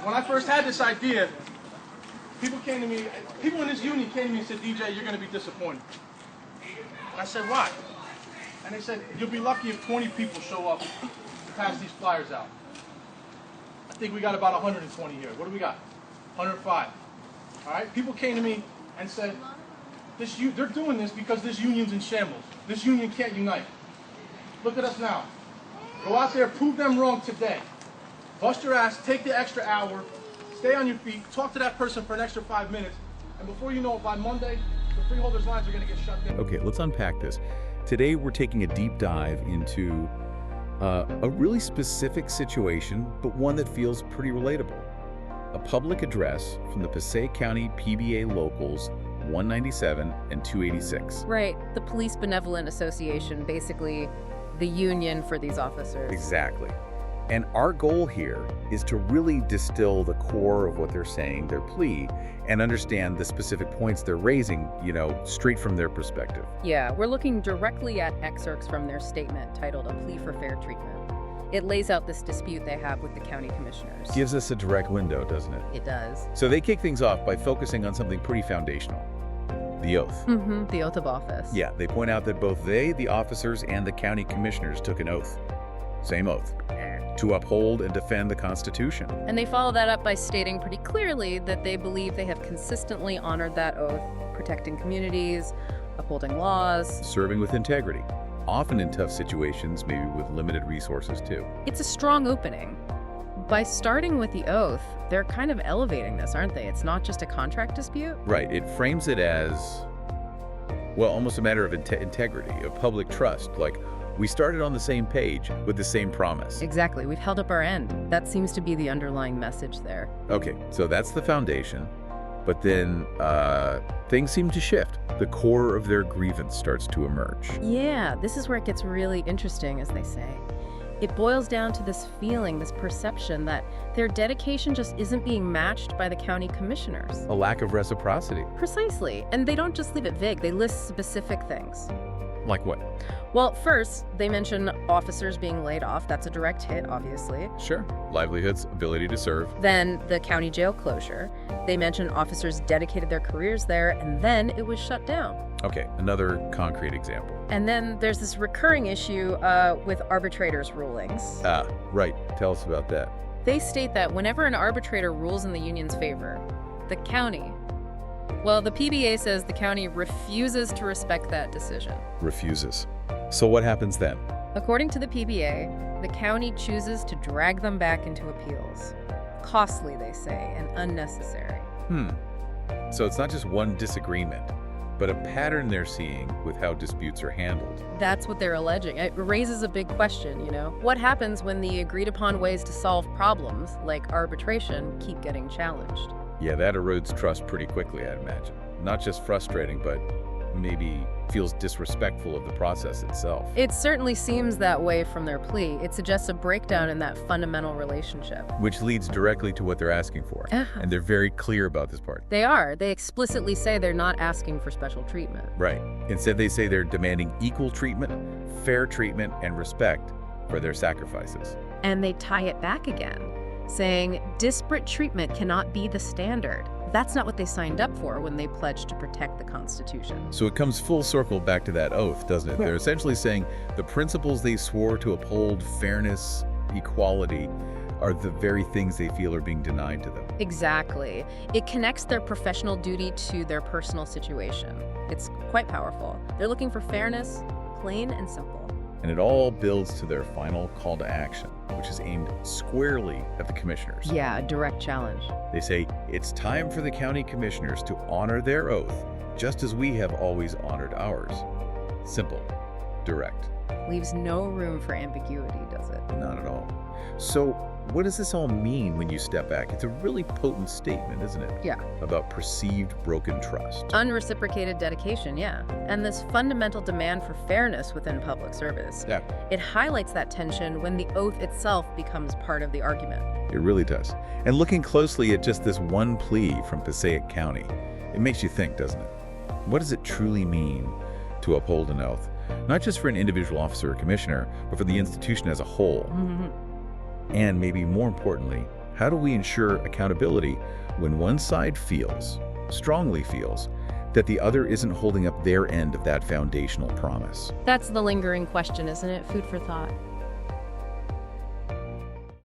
when I first had this idea, people in this union came to me and said, DJ, you're going to be disappointed. And I said, why? And they said, you'll be lucky if 20 people show up and pass these flyers out. I think we got about 120 here. What do we got? 105. All right? People came to me and said, they're doing this because this union's in shambles. This union can't unite. Look at us now. Go out there, prove them wrong today. Bust your ass, take the extra hour, stay on your feet, talk to that person for an extra 5 minutes, and before you know it, by Monday, the freeholders' lines are going to get shut down. Okay, let's unpack this. Today, we're taking a deep dive into a really specific situation, but one that feels pretty relatable. A public address from the Passaic County PBA Locals 197 and 286. Right, the Police Benevolent Association, basically the union for these officers. Exactly. And our goal here is to really distill the core of what they're saying, their plea, and understand the specific points they're raising, straight from their perspective. Yeah, we're looking directly at excerpts from their statement titled A Plea for Fair Treatment. It lays out this dispute they have with the county commissioners. Gives us a direct window, doesn't it? It does. So they kick things off by focusing on something pretty foundational. The oath. The oath of office. Yeah, they point out that both they, the officers, and the county commissioners took an oath. Same oath. To uphold and defend the Constitution. And they follow that up by stating pretty clearly that they believe they have consistently honored that oath, protecting communities, upholding laws. Serving with integrity. Often in tough situations, maybe with limited resources too. It's a strong opening. By starting with the oath, they're kind of elevating this, aren't they? It's not just a contract dispute. Right. It frames it as, well, almost a matter of integrity, of public trust. Like, we started on the same page with the same promise. Exactly. We've held up our end. That seems to be the underlying message there. Okay, so that's the foundation. But then things seem to shift. The core of their grievance starts to emerge. Yeah, this is where it gets really interesting, as they say. It boils down to this feeling, this perception that their dedication just isn't being matched by the county commissioners. A lack of reciprocity. Precisely. And they don't just leave it vague. They list specific things. Like what? Well, first, they mention officers being laid off. That's a direct hit, obviously. Sure. Livelihoods, ability to serve. Then the county jail closure. They mention officers dedicated their careers there, and then it was shut down. Okay, another concrete example. And then there's this recurring issue with arbitrators' rulings. Ah, right. Tell us about that. They state that whenever an arbitrator rules in the union's favor, the county, well, the PBA says the county refuses to respect that decision. Refuses. So what happens then? According to the PBA, the county chooses to drag them back into appeals. Costly, they say, and unnecessary. So it's not just one disagreement, but a pattern they're seeing with how disputes are handled. That's what they're alleging. It raises a big question, What happens when the agreed-upon ways to solve problems, like arbitration, keep getting challenged? Yeah, that erodes trust pretty quickly, I'd imagine. Not just frustrating, but maybe feels disrespectful of the process itself. It certainly seems that way from their plea. It suggests a breakdown in that fundamental relationship. Which leads directly to what they're asking for. And they're very clear about this part. They are. They explicitly say they're not asking for special treatment. Right. Instead, they say they're demanding equal treatment, fair treatment, and respect for their sacrifices. And they tie it back again, saying disparate treatment cannot be the standard. That's not what they signed up for when they pledged to protect the Constitution. So it comes full circle back to that oath, doesn't it? They're essentially saying the principles they swore to uphold, fairness, equality, are the very things they feel are being denied to them. Exactly. It connects their professional duty to their personal situation. It's quite powerful. They're looking for fairness, plain and simple. And it all builds to their final call to action, which is aimed squarely at the commissioners. Yeah, a direct challenge. They say, it's time for the county commissioners to honor their oath, just as we have always honored ours. Simple, direct. Leaves no room for ambiguity, does it? Not at all. So what does this all mean when you step back? It's a really potent statement, isn't it? Yeah. About perceived broken trust. Unreciprocated dedication, yeah. And this fundamental demand for fairness within public service. Yeah. It highlights that tension when the oath itself becomes part of the argument. It really does. And looking closely at just this one plea from Passaic County, it makes you think, doesn't it? What does it truly mean to uphold an oath? Not just for an individual officer or commissioner, but for the institution as a whole. And maybe more importantly, How do we ensure accountability when one side strongly feels, that the other isn't holding up their end of that foundational promise? That's the lingering question, isn't it? Food for thought.